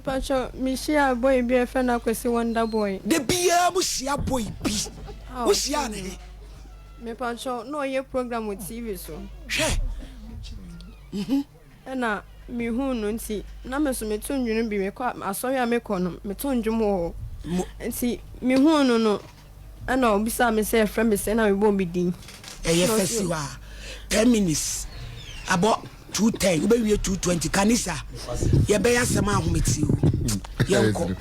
Pacho, Mishia boy be a friend of Kwesi Wonder Boy. The beer Musia boy be. Musiane. Me Pacho, no ye program with TV so. She. And me who nunti. Nameso me tun you be me quite. I saw ya me con me tun you more. And see me who no. I know beside me say a friend be saying I won't be dean. Yes, you are 10 minutes. About 2:10, you be 2:20. Kanisa, you be as a man who meets you. Yanko.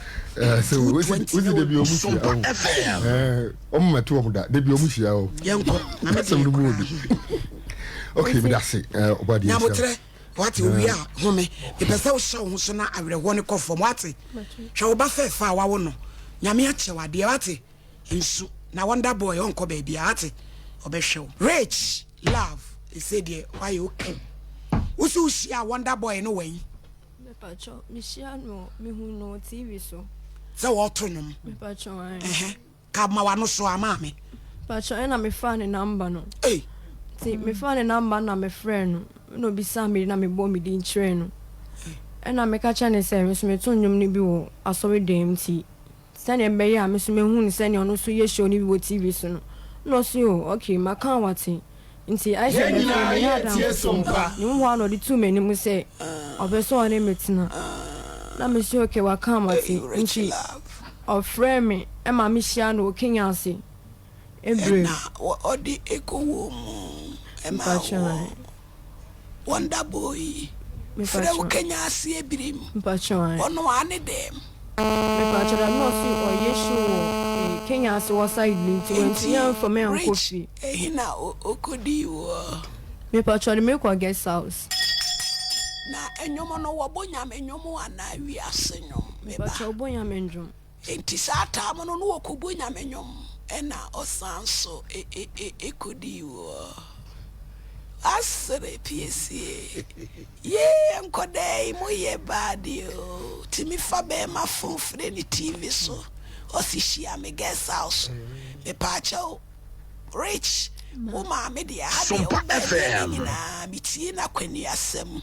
So, what's the debut of Sompa? My 2 of that debut of Mushia. Yanko, I'm some mood. Okay, but that's it. What we are, homie. The person so soon I will want to call for what? Shall Buffet far one. Yamiacha, what the art? In soup. Now, Wonder Boy, Uncle Baby, art. Obesho. Rich, love. He said, why you came? Usu see a Wonder Boy no way. Me Pacho, Michiano, me who know TV so. So autonomous. Me Pacho, Kamawano so a mammy. Pacho, and I'm a fan in number no. Hey, see, me fan in number, and I'm a friend. No be Sammy, and I'm a bomb in train. And I'm a catcher and service, me told you, Nibu, I saw it DMT. Standing by ya, Miss Mehun, sending on so yes, show you TV soon. No, so, okay, my car, what's it? Inti I said Sompa. You one or the 2 men mu say obeso ane metina. Na me say okay wa come ati inti of frame me e ma me hia no Kenya ase. Ebre na odi ekowo mu e ma Wonder Boy. Me fere wo Kenya ase ebirim. Mpacho ono ane dem. Me pacho da no si o yeshu Kenya ase was side nti yan for me an kofi. Hina okodi wo. Me pacho de me kwa guest house. Na enyomo no wo bonya enyomo ana wi ase nyom. Me pacho bonya menjom. Enti sata mo no wo ko bonya menyom. Ena osanso ekodi wo. Asere PSA. Yeah, nkode mo ye badio. Timi fa be ma phone free ni TV so. Osishia me guest house. Me pacho rich. O ma me dia Sompa FM. Na biti na kwani asem.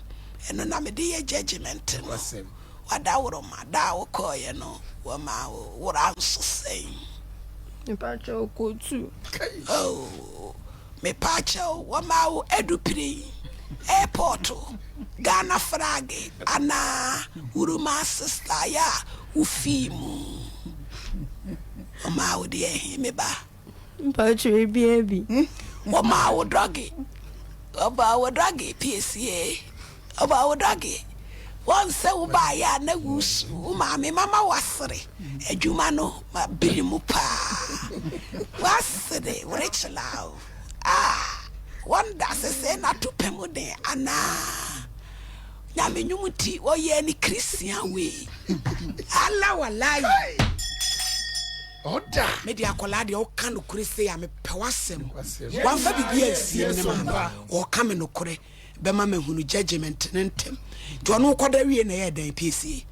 Eno na me dey judgment no. Wada woro ma da wo koye no. Wo ma wo ranso sei. Me pacho ko tu. Oh. Me pacho wama edupiri airport Ghana flag ana uruma sister ya ufimu wama odi me ba Pacho ebi wama wo dragi PSA oba wo dragi once wo ba ya na wusu uma me mama wasere adwuma no ma birimu pa wasere rich love. Wonder say na to pemude ana nyame nyumuti wo ye ni Christian we ala walai Oda media akola de o kan okure say am pewasem wan fa bibia asie ne ma o ka me nokore be ma mahunu judgment nentem to no koda wie na ye dan PSA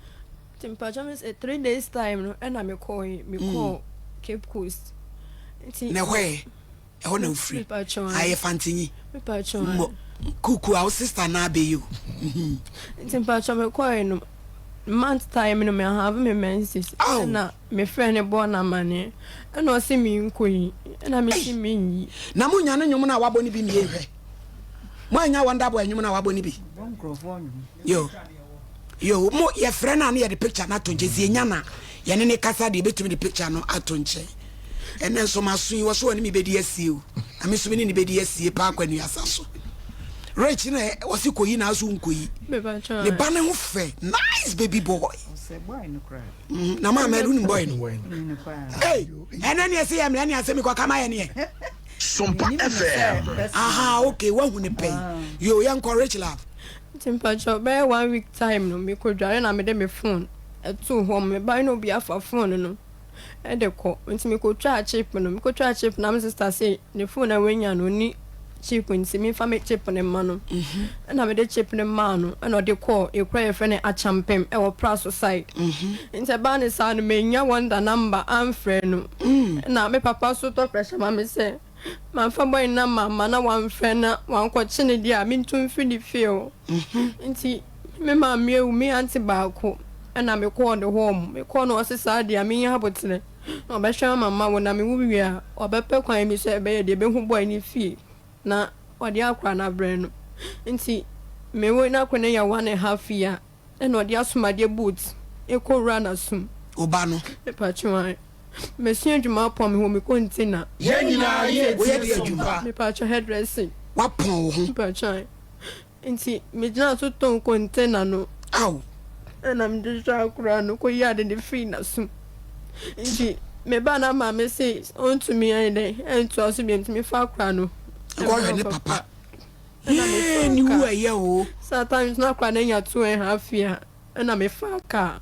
Timpacho me 3 days time no and me call Cape Coast na where e ho na ufri aye fantinyi me pacho kuku our sister na be you Timpacho me call no month time no me have me menses na me friend e born na mane and o see me nkoyi na me see me yi na munya no nyum na waboni bi me ehwe mwanya Wonder Boy nyum na waboni bi yo mo ye friend na ye the picture na to nje nya na ye ne kasa de betumi the picture no ato nche enen so maso yi wo so ani me bedi asie o ame so me ni bedi asie pa kwanu asaso rich na wo si koyi na aso nkoyi me pacho le ba ne ho fe nice baby boy say boy no cry na ma meru ni boy no hey enen ye say am na ase me kwa kama ye ne Sompa FM. aha okay wa hu ne pay yo yan rich love Timpacho be 1 week time no me ko dware na me de me phone to home me buy no be afa phone no e de ko nti me ko twa chip no me ko twa chip na my sister say ne phone na wenya no ni chip nti me fa me chip ne ma no na me de chip ne ma no na de call e kra e friend a champem e wo praso side nti ba ne sa no me nya wonder number am friend no na me papa so to pressure ma me say man fa boy na mama na wan friend na wan ko chine dia me tun fi di feel nti me ma me u me anti ba ko ɛna me call the home me call no ɔsesa de a me nya abotene na ɔbɛhwɛ mama wo na me wu wi a ɔbɛpɛ kwan mi sɛ ɛbɛyɛ de bɛhu boy ne fie na ɔde akora na brɛ no nti me wo na kɔ ne ya 1.5 year ɛna ɔde asomade boot ekɔwura na sum oba no me patwa me sua dwuma pɔ me ho me container yɛn nyinaa yɛ wo yɛ de adwuma me patwa hairdressing wapɔn wo ho patwa nti me gyina so ton container no aw ɛna me de twa akora no kɔ yi ade ne free na sum nti me ba na ma me say ontumi ayi dɛ ɛntu aso bi ntumi fa akora no ɛkɔ ne papa ni wo ɛyɛ o sometimes na akora na nya 2.5 year ɛna me fa ka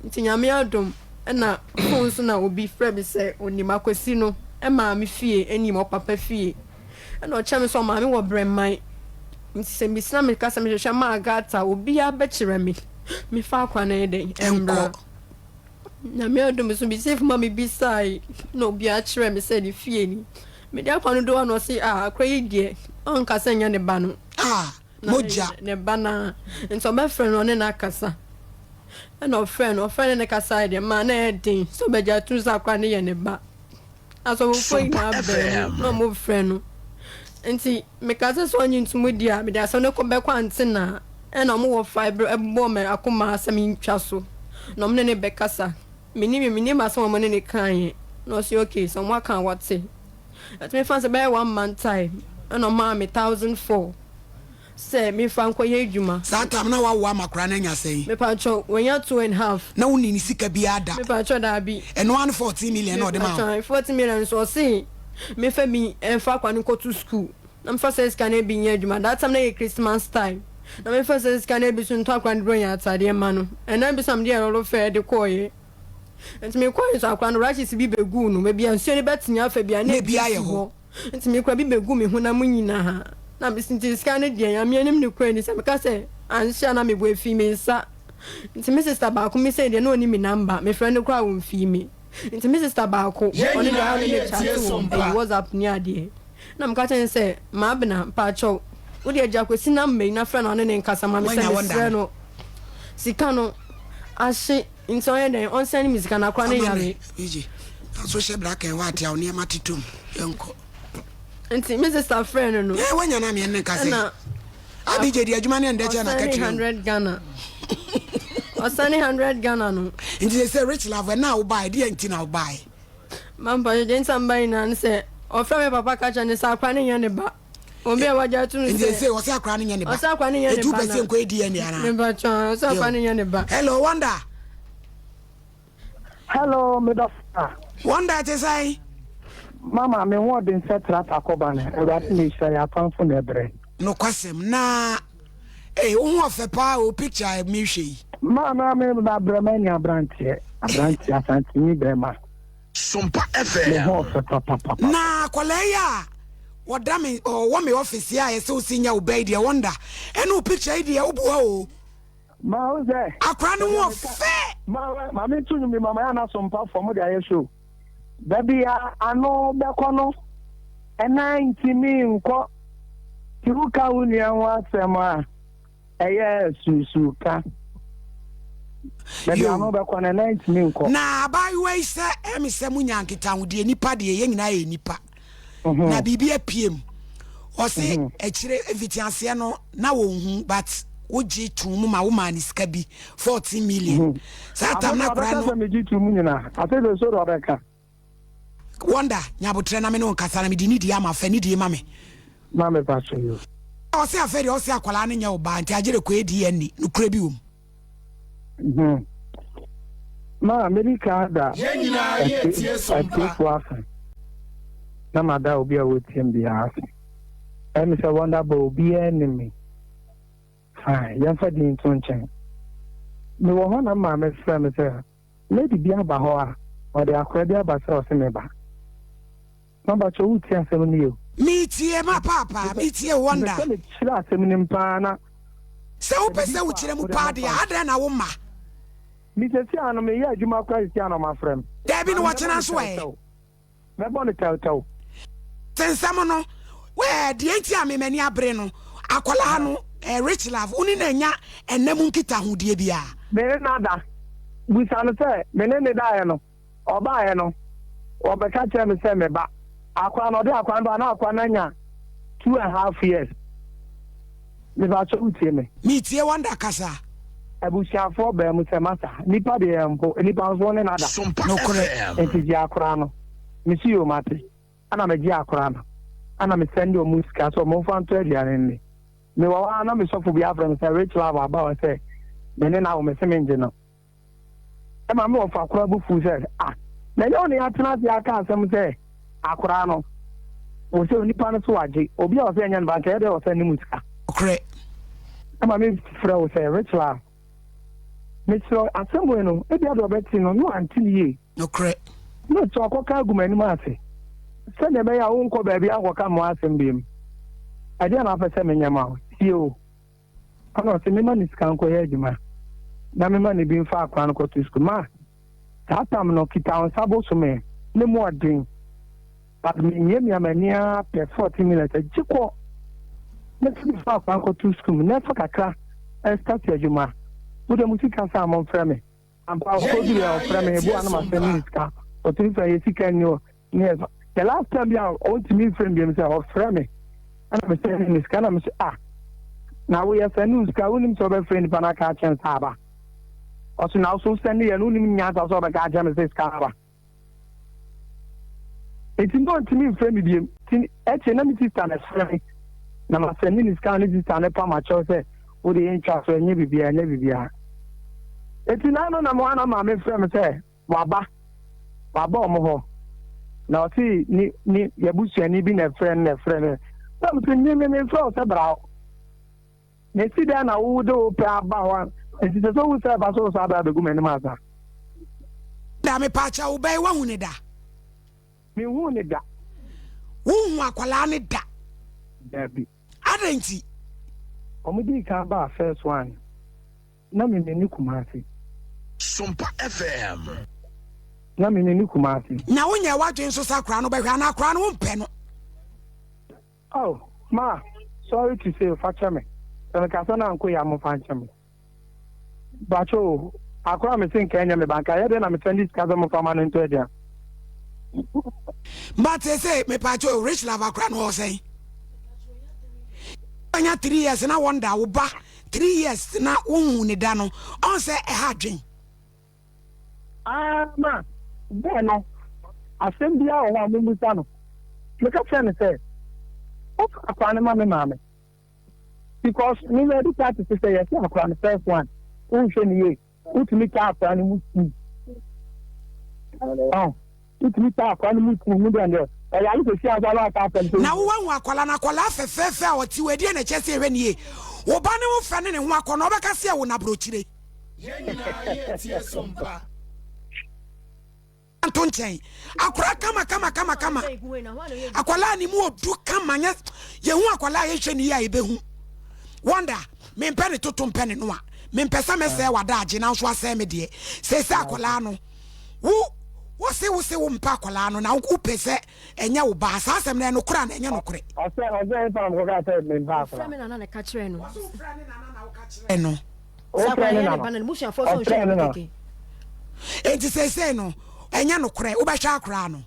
nti nyame adom ɛna phone so na obi frɛ me sɛ onim akwasi no ɛma me fie anim ɔpapa fie ɛna ɔkyɛ me sɛ ɔma me wɔ brɛman nti sɛ mbisina me kasa me hwehwɛ ma agata obi abɛkyerɛ me fa akwa na ɛdɛn ɛmbra nyame adom so bi sɛ ma me bisai na obi akyerɛ me sɛ ne fie ni me de akwa no do na ɔse akwa yi deɛ ɔnka sɛ nyɛ ne ba no moja ne ba na nti ɔbɛfrɛ no ɔne na akasa ɛna ɔfrɛ ne kasa de ma na ɛden so bɛgya tu sa kwa ne yɛ ne ba aso wo foi na bɛ no mo frɛ no nti me kasa so onyi ntumu dia me da so ne ko bɛ kwa antena ɛna mo wɔ fiber ɛbɔ me akoma asɛm ntwa so na mo ne bɛ kasa me ni ma so mo ne kan na ɔsi okay so mo aka wate at me fancy bɛ 1 month time ɛna ma me 1,004 say me fan ko ye djuma sa tam na wa wo amakra na nya sey me pa cho when ya 2.5 na woni ni sika bi ada me pa cho da bi eno 140 million na o de ma 40 million so say me fa mi enfa kwa ni ko to school na me fa say scan e bi nya djuma that time na ye Christmas time na me fa say scan e bi so nto akwa ndro nya atade ma no ena bi sam de ro fa de ko ye enti me ko so akwa no rashes bi begu no me bi ansuo ni betnya fa bi na bi aye ho enti me kwa bi begu me ho na munyina ha na bisinti scan de ya me anim ne kwa ni se me ka se anhia na me bo efi me nsa nti me sister ba ko me say de na oni me number me friend kwa wo mfi me nti me sister ba ko oni ga oni me chat wo WhatsApp ni ade na me ka chen se ma bena pa cho wo de agya kwesi na me na friend oni ne nkasa ma me say me friend no sika no ahye nti on ye den on send me sika na kwa ne yare iji so she black and white ya oni matitum yenko nti me sister friend no wanya na me ne kase abije di adwuma ne ndeche na katri 100 Ghana osani 100 Ghana no nti say rich love na wo buy dey nti na wo buy mamba je nsamba ina say ofra me papa kacha ne sa akwa ne nya ne ba obi e waja tu nti say o say akwa ne nya ne ba o say akwa ne nya ne ba 2% ko edi ani ana ne ba cha o say akwa ne nya ne ba hello wonder hello me doctor wonder te say mama me ho den setra takoba ne e rat me sha ya panfo na ebre no kwasem na wo ho ofepa o picture me hwe mama me ba bremani abrantie asanti ni brema Sompa FM ho ofepa papa na kwaleya wodame wo me office ya ye se osinya obey de wonder eno picture ide ya obuwa o ma o ze akra no ho fe ma me tunu mi mama ya na sompa for de aye show baby ano bekono ena ntimi nko tiruka uni anwa sema eye susuka baby ano bekono ena ntimi nko na bai we se emise munya nkita hudie nipa de ye nyina ye nipa na bibia piem o se ekire evitianse no na wo hu but woji tumu ma wo mani sika bi 14 million sa tam na kra no me ji tumu nyina atelo so robeka wonder nyabotre na me no nkasa na me di ni di ama fa ni di ma me pa so yo o se aferi o se akwala ne nya oba nti agere ko edi ani no kra bi wom ma America da nyina ye tie Sompa na mada obi a wotiem bi afi em se wonder bo obi enemy ya fa di ntonchen me wo ho na ma me fra me se lady bi aba ho a o de akwa bi aba se o se me ba mamba cho uti asem ni yo mi tie ma papa mi tie wonder se me chira asem ni mpa na se wo pese wo chire mu pa de ada na wo ma mi se si ano me ya adwuma kwa si ano ma frem da bi no wo chena so e me bon tell sensam no we de enti a me mani abre no akwala no rich love uni na nya enam nkita hodie bia me nada busano say me ne die no oba no obeka kire me say me ba akwa no de akwa na akwa na nya 2.5 years me ba so utie me tie wonder kasa abusiafo ba mu say masa nipa de empo nipa so ne nada no kore entiji akwa no me si o mate ana me ji akwa no ana me send o musika so mo fa nto aduane ni me wa na me sofo bi afra me say rich love about say me ne na o me se me nje no e ma me o fa akwa bu fu say na yo ne atena ti aka asem say akwa no o se nipa no so waje obi a o se nya nba ka e de o se ni musika kore e ma me fra o say rich love me so asem we no e bia do beti no no antini no kore no to akoka agumani ma ase se ne be ya wo nko ba bia akoka mo asem biem ade na fa se me nyama yo ana se me mani skan ko ye juma na me mani bi fa akwa no ko to school ma tatam no kita on sabo so me ne mo adin but me nyem ya mania pe 40 minutes jiko ne fa akwa ko to school ne fa kakra e start ya juma wo de musika sa mo frame ampa ko di ya frame e bu ana ma se musica o tin fa ye sika ni o ne the last time ya o ti mi frame bi me say o frame ana me say ni sika na me say na we ya news ka unim so be friend pa na ka chen saba o so na so send ya unim nya ta so be ka chen me sika ba it ndo ti mi frame bi tin e che na mi ti sta na frame na ma send ni sika ni ti sta na pa ma cho say o de en cha so nya bibia eti na no na mo ana ma me frame say waba o mo ho na o ti ni ya busuani bi na friend na mo ti ni me fro se bra ne si da na wo do pe aba ho eti se so wo se ba so ba be gu me ni ma sa da me pa cha wo bai wa hu ne da mi hu ne da wo hu akwala ne da bi adanti omudi ka ba first one na me ni kumasi Sompa FM na me ni kumasi na wo nya wadwen so sakra no be hwa na akra no wo mpe no oh ma sorry to say facha me so ka so na nko ya mo facha me bacho akra me sin Kenya me banka ya de na me send this kaza mo fama no into dia but say me pa cho rich love akra no say anya 3 years na wonder wo ba 3 years na wo hu ne da no on say e ha dwen ma no asem bia o wa mu sa no me ka fe ne say o akwa ne ma me because me me do part to say yes akwa ne first one o hwe ne ye o timi ka akwa ne mu o timi ta akwa ne mu do ande ya lu se aza la ka fe na wo wa akwala na akwala fefefe a oti we die na chese hwe ne ye wo ba ne wo fa ne ho akọ na obeka se wo na brochire ye tie Sompa anto nchen akora kama akwala ni mu odu kama nya ye hu akwala ye hwe ne ya ebehu wonder me mpene toto mpene no a me mpesa me se wada age na so ase me de se akwala no wo se wo mpa akwala no na wo pese enya wo ba sa asem na no kura na enya no kure ose fa mo ka se me mpa akwala frame na na ka kire no eno o frame na na mu sha fo so keke enti se no enya no kure wo ba hwa akra no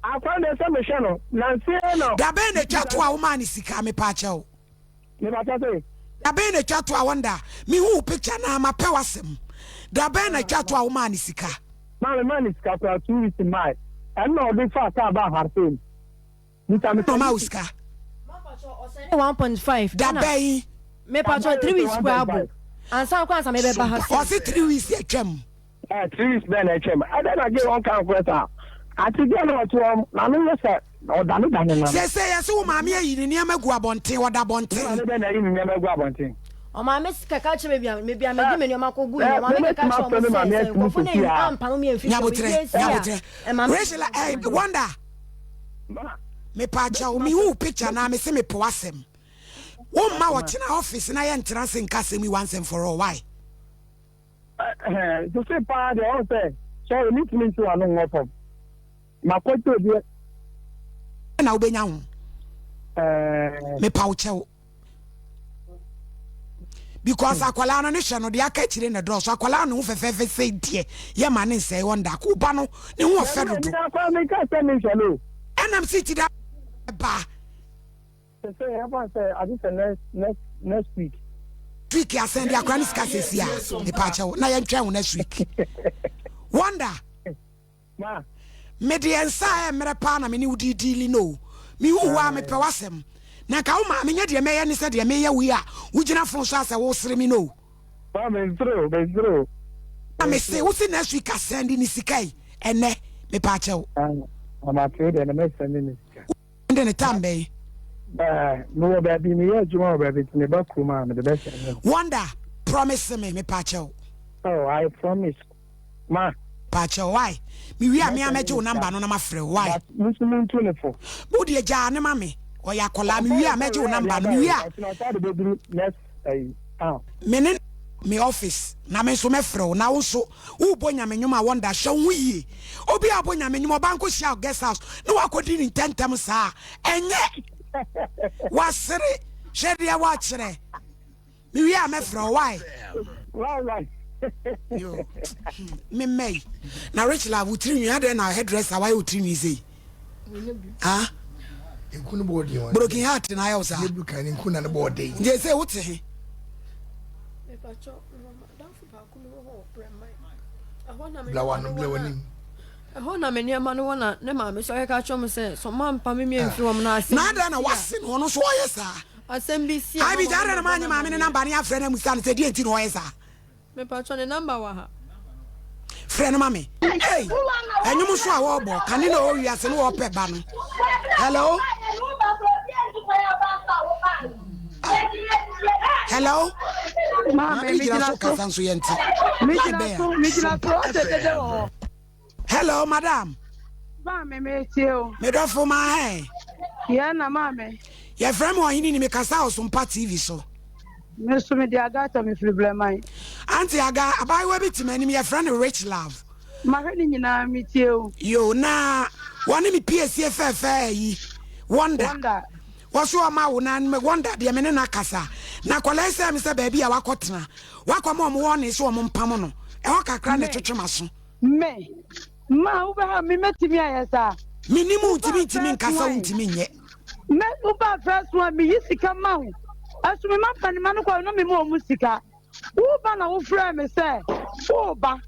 akwa na se me hwe no na nsie no da be na twato a wo ma ni sika me pa che wo me ba ta say da be na twato a wonder me hu picture na ma pe wasem da be na twato a wo ma ni sika man is ka 2 weeks in my and no dey far ka ba harten ni ta me no ma uska 1.5 da be me pa 3 weeks kwa abo ansa kwa ansa me be ba ha o si 3 weeks e twam 3 weeks ben e twam and then I get one kind question ati dia no to na no say o da no na se yes wo ma me ayi ni amagu abonten wo da bonten na be na yi ni amagu abonten o ma me sika ka che me bia me di me ma ko gu ni ma me ka che o mo se ko fo ni ampa me enfi nyabotre Rachel wonder me pa cha o mi hu picture na me se me po asem wo ma wo china office na ye ntran se nka se mi once and for all why to say pa de on say so you need to mean to anu ngofo ma ko to bi na obenya ho me pa wo chewo because akwala no ne hwe no de aka kire ne draw so akwala no fefefe sei die ye ma ne sei wonder ko ba no ne ho ofe dodo enam city da ba say happen say I think next week ya send ya kwani ska sesia e pa chewo na ye ntwa ho next week wonder ma me de ensa e mere pa na me ni udi dili no mi wu wa me pe wasem na ka wo ma me nya de me ye ni se de me ye wi a wo gina fon so ase wo sere mi no ma me zero na me say wo si next week a send ni sikai ene me pa chewo ama trade na me send ni sika ende ne tambe no baby me ya juma baby me ba kuma me the best wonder promise me pa chewo oh I promise ma pacho why mi wi am ameje number no na ma frɛ why muslim 24 bu de ja ne ma me o ya kola mi wi ameje number no mi wi a me me office na me so me frɛ na wo so wo bonya me nyuma wonder hwe wo yie obi abonya me nyuma banko hia guest house na wakodi ni tentem saa enye wasere hwede ya wa kyerɛ mi wi am frɛ why right yo me may na Rachel abu trim ya de na hairdresser why utrim yi say ah nkunu body one broken heart na ya usa you can nkunu na body je say what he me pa cho dan fu ba ku me ho premai blawanim ho na me ne ma no na ne ma me so ka cho me say so ma mpa me mfi wom na ase na da na wase no no so oyesa asem bi si ai bi jare na ma nya ma me ne number ne afre na musa ne say die enti no oyesa me pa cho ne number wa ha friend mama hey enyum so a wo bo kane na o wiase no wo pe ba no hello hello ma me jira so kasan so yenti me jira so tete wo hello madam ba me tio me do fo ma he ya na ma me ye friend mo hini ni me kasa o Sompa TV so me so me dia gata me fliblemai anti aga abai we bitimani me friend Rich Love ma he ni nyina me tio yo na woni me PSF yi wonder waso ama wo na me wonder de me ne na kasa na kwala se me se ba bia wakotena wakoma mo woni so mo mpam no e ho kakra ne twetwema so me ma u ba me metimi ayesa minimu ntimi nkasa ntimi nye me u ba first one me yisika ma hu asu me ma pani ma no kwa no me mo musika u ba na wo frɛ me se u ba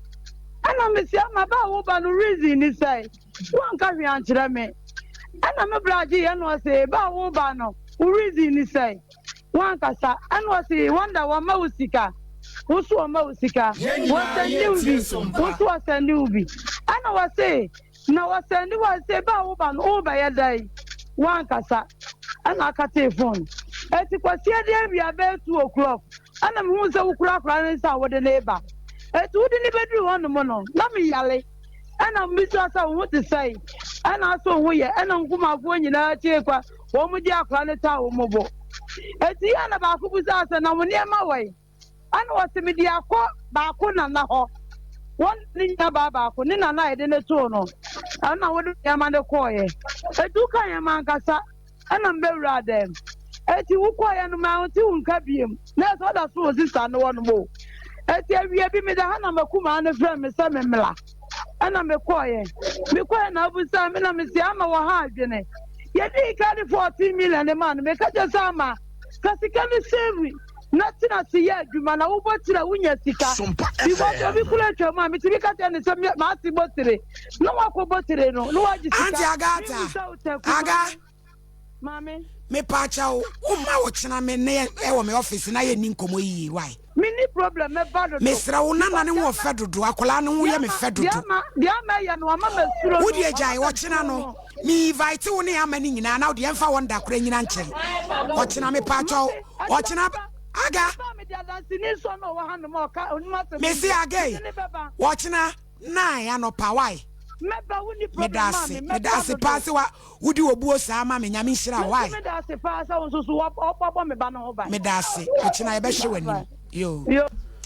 ana me sia ma ba wo ba no reason ni say wan ka hwe ankyerɛ me ana me braji ye no say ba wo ba no reason ni say wan ka sa ana say wonder wa ma usika wo so ma usika wo send ubi ana wa say na wa send wa say ba wo ba no ba ye dai wan ka sa ana ka telephone eti kwasi ade bia be 2 o'clock ana me hu se wo kura ne sa wo de neighbor eti wo de ni bedru won mo no na me yale ana me so asa wo te sai ana so wo ye ana nkuma fo nyina tie kwa wo mu di akra ne ta wo mo bo eti ana ba ku busa asa na mo ne ma wai ana wo se me di akọ ba ku na na ho won ni na ba ku ni na na ide ne to no ana wo de ma de ko ye edu kan ye man kasa ana mbewura dem eti wo ko ye no ma ti unka biem na so da so sister no won mo eti awie bi me da ha na makuma na frɛ me se me mla ana me koye na busa me na me si ama wa ha adwene ye di ka di 14 million man me ka je sama ka sika ni save na tina si ye adwuma na wo botira wunya sika bi bo bi kula twama me ti bi ka tene se ma si botire no wa ko botire no wa ji sika anti aga mame me pa cha o ma wo kyena me ne e wo me office na ye ni Nkomo yi why mini problem me bado me sra wo nana ne wo fe dodo akola ne wo ye me fe dodo dia ma ye no ama mesuro wo die jai wo kyena no me invite wo ne ama ni nyina na wo de emfa wonda kora nyina nkyere wo kyena me pa cha wo kyena aga me si aga wo kyena na ya no pa why me dase pass wa wudi obuo saa ma me nyame nhira why me dase pass wo so so wo me ba no ho ba me dase wo kyena ye be hye wani yo